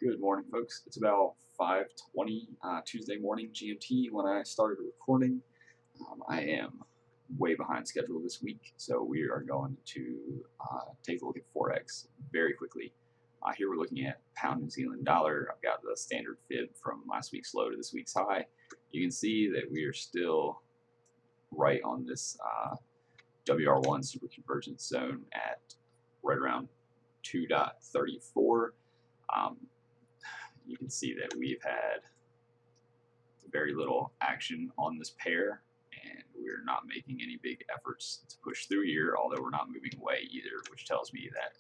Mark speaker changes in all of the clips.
Speaker 1: Good morning, folks. It's about 5:20 Tuesday morning GMT when I started recording. I am way behind schedule this week, so we are going to take a look at Forex very quickly. Here we're looking at pound New Zealand dollar. I've got the standard fib from last week's low to this week's high. You can see that we are still right on this WR1 super convergence zone at right around 2.34. You can see that we've had very little action on this pair, and we're not making any big efforts to push through here, although we're not moving away either, which tells me that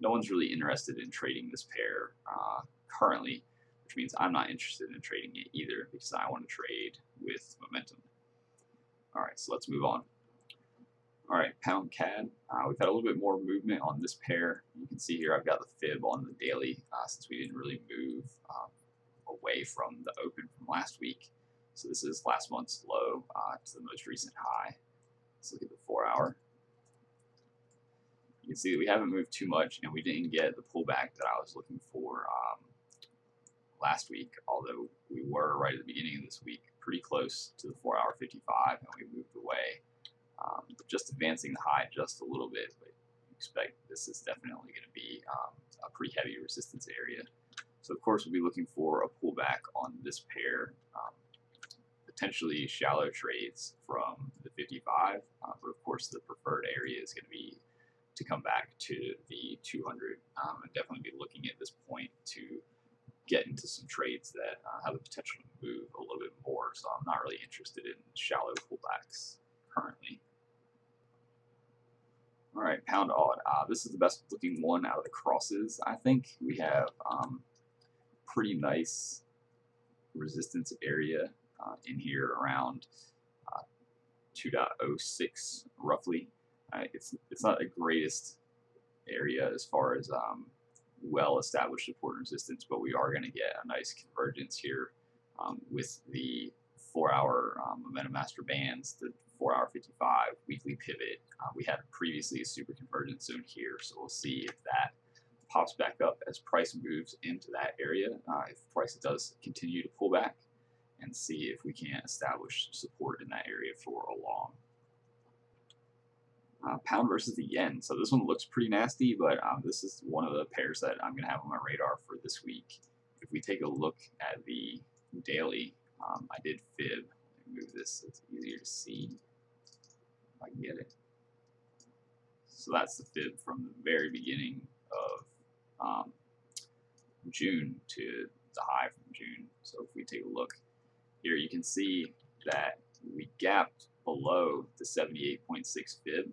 Speaker 1: no one's really interested in trading this pair currently, which means I'm not interested in trading it either because I want to trade with momentum. All right, so let's move on. All right, pound CAD. We've had a little bit more movement on this pair. You can see here I've got the fib on the daily since we didn't really move away from the open from last week. So this is last month's low to the most recent high. Let's look at the 4 hour. You can see that we haven't moved too much, and we didn't get the pullback that I was looking for last week, although we were right at the beginning of this week pretty close to the 4 hour 55, and we moved away. Just advancing the high just a little bit, but you expect this is definitely going to be a pretty heavy resistance area. So of course we'll be looking for a pullback on this pair, potentially shallow trades from the 55, but of course the preferred area is going to be to come back to the 200, and definitely be looking at this point to get into some trades that have the potential to move a little bit more. So I'm not really interested in shallow pullbacks currently. All right, pound odd. This is the best looking one out of the crosses. I think we have pretty nice resistance area in here around 2.06 roughly. It's not the greatest area as far as well-established support and resistance, but we are going to get a nice convergence here with the 4 hour momentum master bands, the 4 hour 55 weekly pivot. We had previously a super convergence zone here, so we'll see if that pops back up as price moves into that area. If price does continue to pull back, and see if we can establish support in that area for a long. Pound versus the yen. So this one looks pretty nasty, but this is one of the pairs that I'm going to have on my radar for this week. If we take a look at the daily, I did fib. Let me move this so it's easier to see if I can get it. So that's the fib from the very beginning of June to the high from June. So if we take a look here, you can see that we gapped below the 78.6 fib,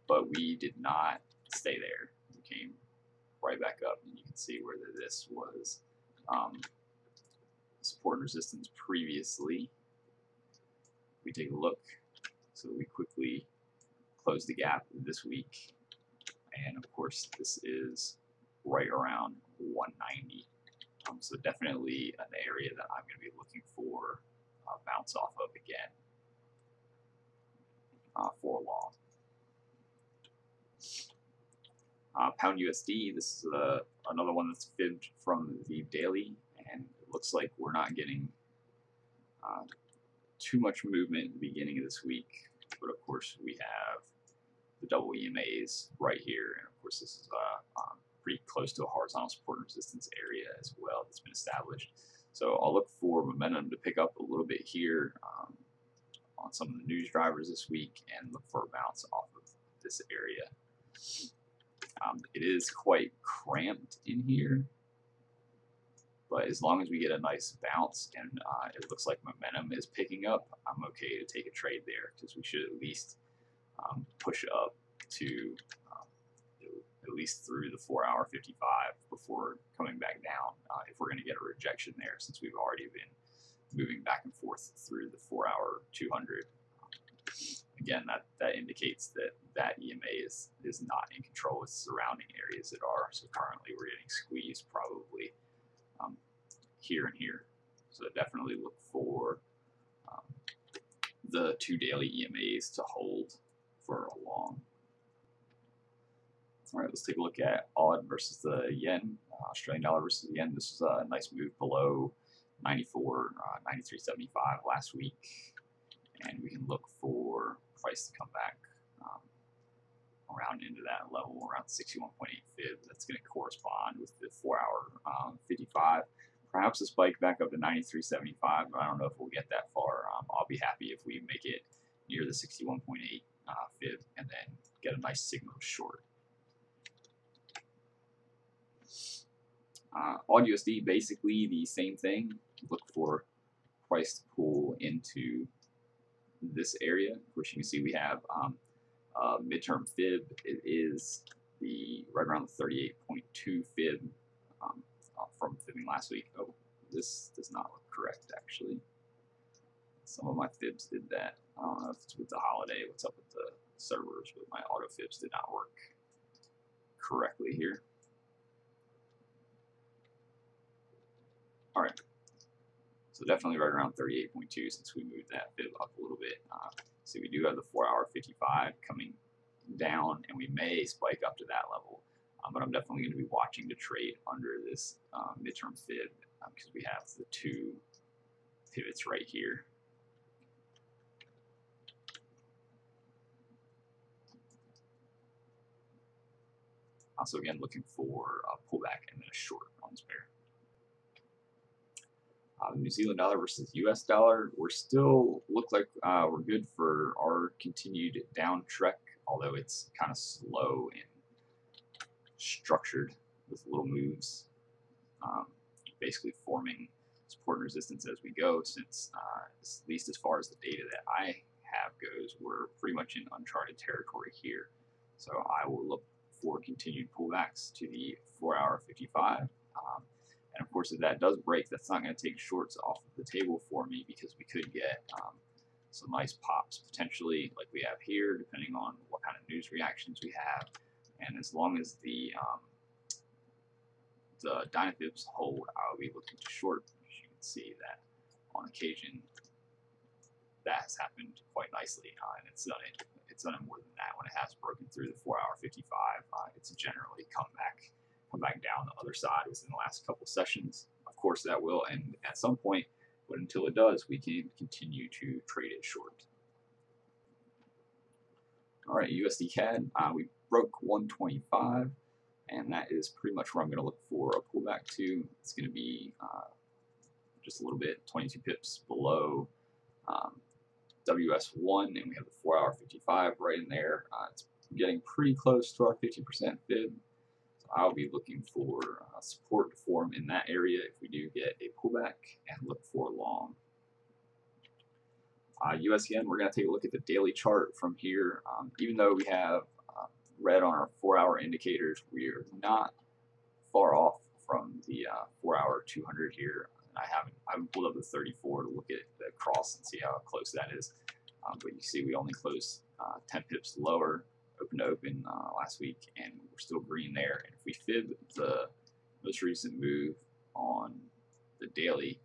Speaker 1: but we did not stay there. We came right back up, and you can see where this was support and resistance previously. We take a look, so we quickly close the gap this week, and of course this is right around 190. So definitely an area that I'm going to be looking for bounce off of again for long. Pound USD, this is another one that's fibbed from the daily, and it looks like we're not getting too much movement at the beginning of this week, but of course we have the double EMAs right here, and of course this is pretty close to a horizontal support and resistance area as well that's been established. So I'll look for momentum to pick up a little bit here on some of the news drivers this week, and look for a bounce off of this area. It is quite cramped in here, but as long as we get a nice bounce and it looks like momentum is picking up, I'm okay to take a trade there, because we should at least push up to at least through the 4 hour 55 before coming back down if we're going to get a rejection there, since we've already been moving back and forth through the 4 hour 200. Again, that indicates that EMA is not in control with surrounding areas that are. So currently we're getting squeezed probably here and here. So definitely look for the 2 daily EMAs to hold for a long. All right, let's take a look at AUD versus the yen, Australian dollar versus the yen. This is a nice move below 94, 93.75 last week, and we can look for price to come back around into that level, around 61.8 fib. That's going to correspond with the 4-hour 55. Perhaps a spike back up to 93.75, but I don't know if we'll get that far. I'll be happy if we make it near the 61.8 fib and then get a nice signal short. AUD USD, basically the same thing. Look for price to pull into this area, which you can see we have midterm fib. It is the right around the 38.2 fib from fibbing last week. Oh, this does not look correct actually. Some of my fibs did that. I don't know if it's with the holiday, what's up with the servers, but my auto fibs did not work correctly here. All right, so definitely right around 38.2 since we moved that fib up a little bit. So we do have the 4-hour 55 coming down, and we may spike up to that level. But I'm definitely going to be watching to trade under this midterm fib because we have the two pivots right here. Also, again, looking for a pullback and then a short on this pair. The New Zealand dollar versus US dollar, we're still look like we're good for our continued down trek, although it's kind of slow and structured with little moves, basically forming support and resistance as we go, since at least as far as the data that I have goes, we're pretty much in uncharted territory here. So I will look for continued pullbacks to the 4-hour 55. And of course, if that does break, that's not going to take shorts off of the table for me because we could get some nice pops potentially like we have here, depending on what kind of news reactions we have. And as long as the Dynafibs hold, I'll be looking to short. As you can see that on occasion that has happened quite nicely, and it's done it. It's done it more than that when it has broken through the 4-hour 55. It's generally come back down the other side within the last couple sessions. Of course, that will end at some point, but until it does, we can continue to trade it short. All right, USD CAD, we broke 125, and that is pretty much where I'm going to look for a pullback to. It's going to be just a little bit, 22 pips below WS1, and we have the 4-hour 55 right in there. It's getting pretty close to our 50% fib. I'll be looking for support to form in that area if we do get a pullback, and look for long. US yen, we're going to take a look at the daily chart from here. Even though we have red on our 4-hour indicators, we're not far off from the 4-hour 200 here. And I haven't pulled up the 34 to look at the cross and see how close that is. But you see we only closed 10 pips lower, open to open last week, and we're still green there. And if we fib the most recent move on the daily,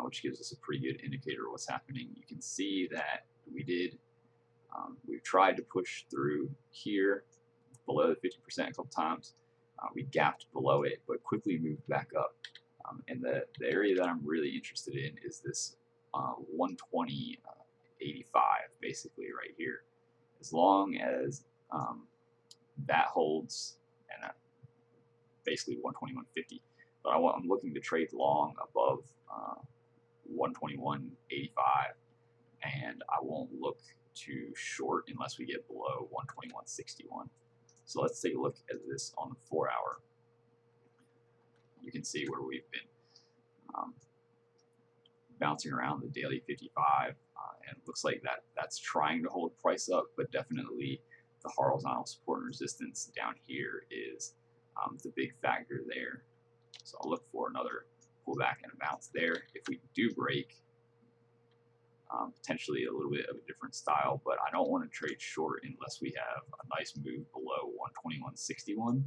Speaker 1: which gives us a pretty good indicator of what's happening, you can see that we've tried to push through here below the 50% a couple times. We gapped below it, but quickly moved back up. And the area that I'm really interested in is this 120.85, basically right here. As long as that holds, and basically 121.50. But I'm looking to trade long above 121.85, and I won't look to short unless we get below 121.61. So let's take a look at this on the 4-hour. You can see where we've been bouncing around the daily 55, and it looks like that's trying to hold price up, but definitely the horizontal support and resistance down here is the big factor there. So I'll look for another pullback and a bounce there. If we do break, potentially a little bit of a different style, but I don't want to trade short unless we have a nice move below 121.61,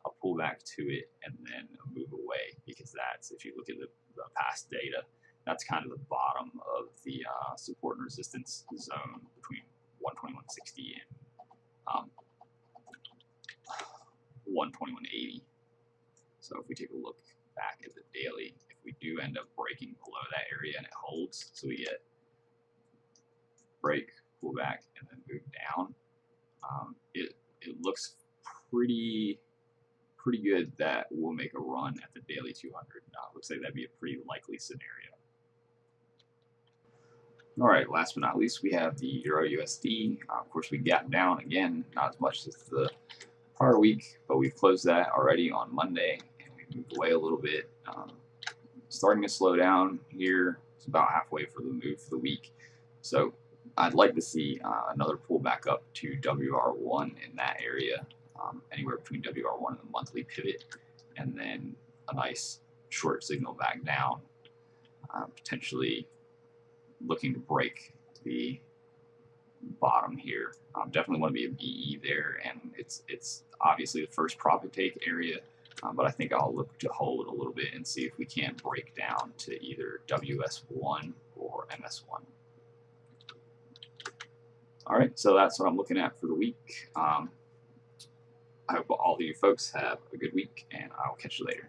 Speaker 1: a pullback to it, and then a move away, because that's, if you look at the past data, that's kind of the bottom of the support and resistance zone between 121.60 and 121.80. So if we take a look back at the daily, if we do end up breaking below that area and it holds, so we get break, pull back, and then move down, it looks pretty good that we'll make a run at the daily 200. Looks like that'd be a pretty likely scenario. All right, last but not least, we have the Euro USD. Of course, we gapped down again, not as much as the prior week, but we've closed that already on Monday, and we moved away a little bit. Starting to slow down here. It's about halfway for the move for the week. So I'd like to see another pull back up to WR1 in that area, anywhere between WR1 and the monthly pivot, and then a nice short signal back down, potentially looking to break the bottom here. Definitely want to be a BE there, and it's obviously the first profit take area, but I think I'll look to hold a little bit and see if we can't break down to either WS1 or MS1. All right, so that's what I'm looking at for the week. I hope all of you folks have a good week, and I'll catch you later.